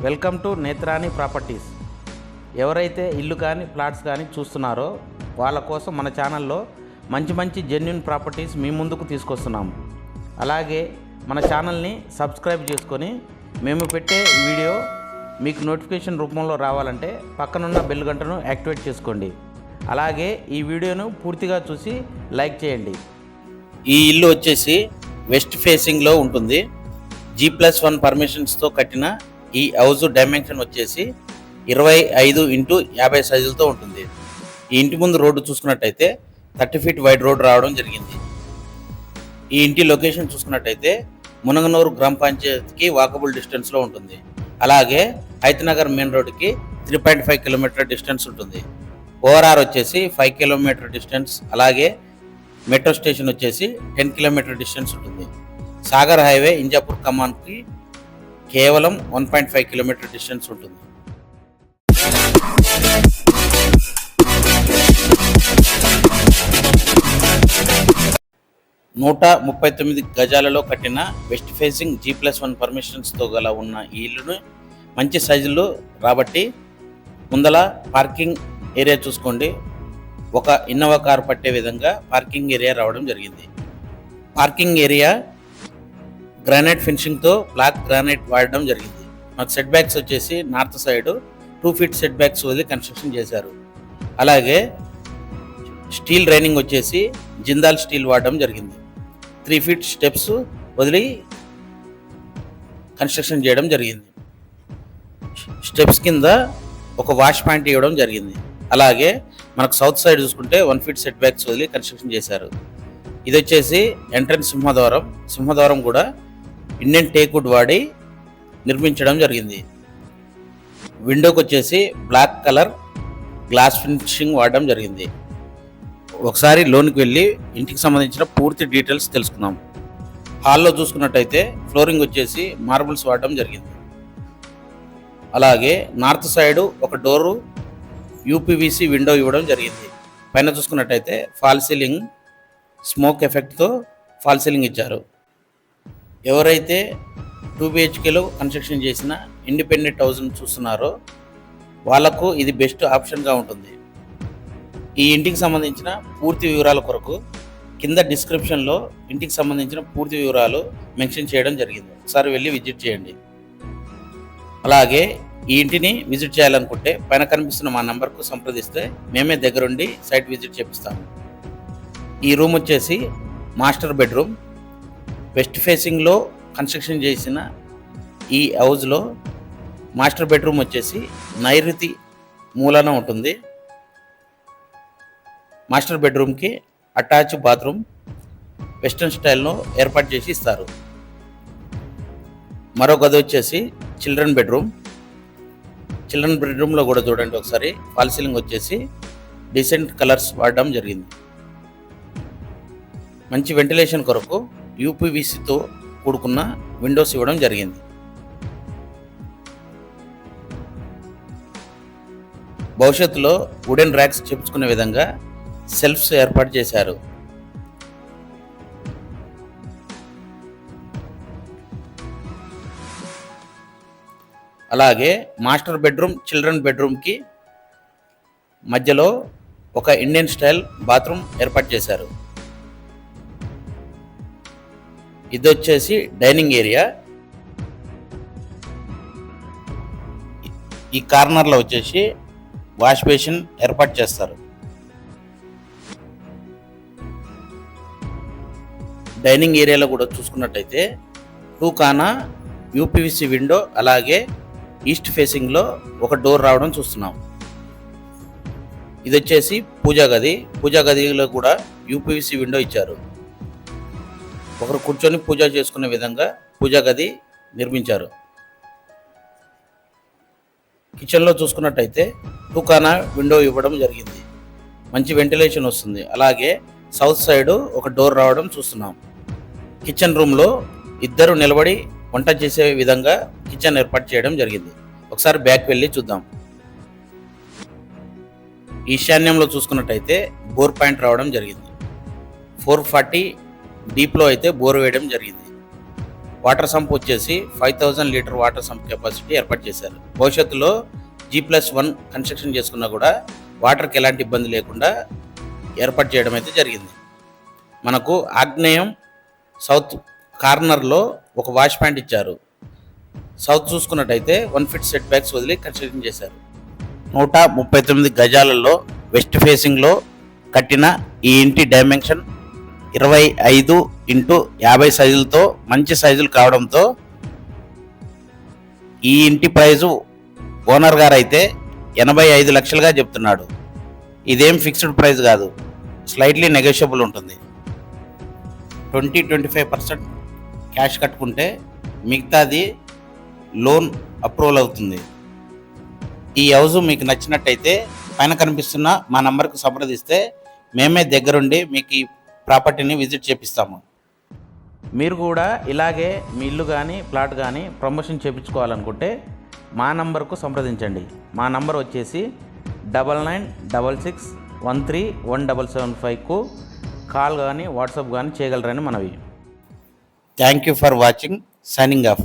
Welcome to Netrani properties. ఎవరైతే ఇల్లు కానీ ప్లాట్స్ కానీ చూస్తున్నారో వాళ్ళ కోసం మన ఛానల్లో మంచి జెన్యూన్ ప్రాపర్టీస్ మీ ముందుకు తీసుకొస్తున్నాము. అలాగే మన ఛానల్ని సబ్స్క్రైబ్ చేసుకొని మేము పెట్టే వీడియో మీకు నోటిఫికేషన్ రూపంలో రావాలంటే పక్కనున్న బెల్ గంటను యాక్టివేట్ చేసుకోండి. అలాగే ఈ వీడియోను పూర్తిగా చూసి లైక్ చేయండి. ఈ ఇల్లు వచ్చేసి వెస్ట్ ఫేసింగ్లో ఉంటుంది. G+1 పర్మిషన్స్తో కట్టిన ఈ హౌస్ డైమెన్షన్ వచ్చేసి 25x50 సైజులతో ఉంటుంది. ఈ ఇంటి ముందు రోడ్డు చూసుకున్నట్టయితే 30 ఫీట్ వైడ్ రోడ్ రావడం జరిగింది. ఈ ఇంటి లొకేషన్ చూసుకున్నట్టయితే మునగనూరు గ్రామ పంచాయతీకి వాకబుల్ డిస్టెన్స్లో ఉంటుంది. అలాగే హైతనగర్ మెయిన్ రోడ్డుకి 3.5 కిలోమీటర్ డిస్టెన్స్ ఉంటుంది. ఓఆర్ఆర్ వచ్చేసి 5 కిలోమీటర్ డిస్టెన్స్, అలాగే మెట్రో స్టేషన్ వచ్చేసి 10 కిలోమీటర్ డిస్టెన్స్ ఉంటుంది. సాగర్ హైవే ఇంజాపూర్ కమాన్కి కేవలం 1.5 కిలోమీటర్ డిస్టెన్స్ ఉంటుంది. నూట 39 గజాలలో కట్టిన వెస్ట్ ఫేసింగ్ G+1 పర్మిషన్స్తో గల ఉన్న ఈ ఇల్లును మంచి సైజులో రాబట్టి ముందల పార్కింగ్ ఏరియా చూసుకోండి. ఒక ఇన్నోవా కారు పట్టే విధంగా పార్కింగ్ ఏరియా రావడం జరిగింది. పార్కింగ్ ఏరియా గ్రానైట్ ఫినిషింగ్తో బ్లాక్ గ్రానైట్ వాడడం జరిగింది. మాకు సెట్ బ్యాక్స్ వచ్చేసి north side 2 feet setbacks వదిలి కన్స్ట్రక్షన్ చేశారు. అలాగే స్టీల్ రైనింగ్ వచ్చేసి జిందాల్ స్టీల్ వాడడం జరిగింది. 3 ఫీట్ స్టెప్స్ వదిలి కన్స్ట్రక్షన్ చేయడం జరిగింది. స్టెప్స్ కింద ఒక వాష్ పాయింట్ ఇవ్వడం జరిగింది. అలాగే మనకు సౌత్ సైడ్ చూసుకుంటే 1 ఫీట్ సెట్ బ్యాక్స్ వదిలి కన్స్ట్రక్షన్ చేశారు. ఇది వచ్చేసి ఎంట్రన్స్ సింహద్వారం కూడా ఇండియన్ టేక్వుడ్ వాడి నిర్మించడం జరిగింది. విండోకి వచ్చేసి బ్లాక్ కలర్ గ్లాస్ ఫినిషింగ్ వాడడం జరిగింది. ఒకసారి లోనికి వెళ్ళి ఇంటికి సంబంధించిన పూర్తి డీటెయిల్స్ తెలుసుకుందాం. హాల్లో చూసుకున్నట్టయితే ఫ్లోరింగ్ వచ్చేసి మార్బుల్స్ వాడడం జరిగింది. అలాగే నార్త్ సైడ్ ఒక డోరు UPVC విండో ఇవ్వడం జరిగింది. పైన చూసుకున్నట్టయితే ఫాల్ సీలింగ్ స్మోక్ ఎఫెక్ట్తో ఫాల్ సీలింగ్ ఇచ్చారు. ఎవరైతే 2 BHKలో కన్స్ట్రక్షన్ చేసిన ఇండిపెండెంట్ హౌస్ని చూస్తున్నారో వాళ్లకు ఇది బెస్ట్ ఆప్షన్గా ఉంటుంది. ఈ ఇంటికి సంబంధించిన పూర్తి వివరాల కొరకు కింద డిస్క్రిప్షన్లో ఇంటికి సంబంధించిన పూర్తి వివరాలు మెన్షన్ చేయడం జరిగింది. ఒకసారి వెళ్ళి విజిట్ చేయండి. అలాగే ఈ ఇంటిని విజిట్ చేయాలనుకుంటే పైన కనిపిస్తున్న మా నెంబర్కు సంప్రదిస్తే మేమే దగ్గరుండి సైట్ విజిట్ చేపిస్తాము. ఈ రూమ్ వచ్చేసి మాస్టర్ బెడ్రూమ్. వెస్ట్ ఫేసింగ్లో కన్స్ట్రక్షన్ చేసిన ఈ హౌస్లో మాస్టర్ బెడ్రూమ్ వచ్చేసి నైరుతి మూలన ఉంటుంది. మాస్టర్ బెడ్రూమ్కి అటాచ్ బాత్రూమ్ వెస్టర్న్ స్టైల్లో ఏర్పాటు చేసి ఇస్తారు. మరో గది వచ్చేసి చిల్డ్రన్ బెడ్రూమ్లో కూడా చూడండి ఒకసారి. ఫాల్ సీలింగ్ వచ్చేసి డీసెంట్ కలర్స్ వాడడం జరిగింది. మంచి వెంటిలేషన్ కొరకు UPVCతో కూడుకున్న విండోస్ ఇవ్వడం జరిగింది. భవిష్యత్తులో వుడెన్ ర్యాక్స్ చేర్చుకునే విధంగా సెల్ఫ్స్ ఏర్పాటు చేశారు. అలాగే మాస్టర్ బెడ్రూమ్ చిల్డ్రన్ బెడ్రూమ్కి మధ్యలో ఒక ఇండియన్ స్టైల్ బాత్రూమ్ ఏర్పాటు చేశారు. ఇది వచ్చేసి డైనింగ్ ఏరియా. ఈ కార్నర్లో వచ్చేసి వాష్ బేసిన్ ఏర్పాటు చేస్తారు. డైనింగ్ ఏరియాలో కూడా చూసుకున్నట్టయితే 2 కానా UPVC విండో, అలాగే ఈస్ట్ ఫేసింగ్లో ఒక డోర్ రావడం చూస్తున్నాం. ఇది వచ్చేసి పూజా గదిలో కూడా UPVC విండో ఇచ్చారు. ఒకరు కూర్చొని పూజ చేసుకునే విధంగా పూజా గది నిర్మించారు. కిచెన్లో చూసుకున్నట్టయితే 2 కానా విండో ఇవ్వడం జరిగింది. మంచి వెంటిలేషన్ వస్తుంది. అలాగే సౌత్ సైడ్ ఒక డోర్ రావడం చూస్తున్నాం. కిచెన్ రూమ్లో ఇద్దరు నిలబడి వంట చేసే విధంగా కిచెన్ ఏర్పాటు చేయడం జరిగింది. ఒకసారి బ్యాక్ వెళ్ళి చూద్దాం. ఈశాన్యంలో చూసుకున్నట్టయితే బోర్ పాయింట్ రావడం జరిగింది. 440 డీప్లో అయితే బోర్ వేయడం జరిగింది. వాటర్ సంప్ వచ్చేసి 5000 లీటర్ వాటర్ సంప్ కెపాసిటీ ఏర్పాటు చేశారు. భవిష్యత్తులో G+1 కన్స్ట్రక్షన్ చేసుకున్నా కూడా వాటర్కి ఎలాంటి ఇబ్బంది లేకుండా ఏర్పాటు చేయడం అయితే జరిగింది. మనకు ఆగ్నేయం సౌత్ కార్నర్లో ఒక వాష్ ప్యాంట్ ఇచ్చారు. సౌత్ చూసుకున్నట్టయితే 1 ఫీట్ సెట్ బ్యాక్స్ వదిలి కన్స్ట్రక్షన్ చేశారు. 139 గజాలలో వెస్ట్ ఫేసింగ్లో కట్టిన ఈ ఇంటి డైమెన్షన్ 25x50 సైజులతో మంచి సైజులు కావడంతో ఈ ఇంటి ప్రైజు ఓనర్ గారు అయితే 85 లక్షలుగా చెప్తున్నాడు. ఇదేం ఫిక్స్డ్ ప్రైస్ కాదు, స్లైట్లీ నెగోషియబుల్ ఉంటుంది. 20-25% క్యాష్ కట్టుకుంటే మిగతాది లోన్ అప్రూవల్ అవుతుంది. ఈ హౌస్ మీకు నచ్చినట్టయితే పైన కనిపిస్తున్న మా నంబర్కు సంప్రదిస్తే మేమే దగ్గరుండి మీకు ఈ ప్రాపర్టీని విజిట్ చేపిస్తాము. మీరు కూడా ఇలాగే మీ ఇల్లు కానీ ప్లాట్ కానీ ప్రమోషన్ చేయించుకోవాలనుకుంటే మా నంబర్కు సంప్రదించండి. మా నంబర్ వచ్చేసి 9966131775కు కాల్ కానీ వాట్సాప్ కానీ చేయగలరని మనవి. Thank you for watching. Signing off.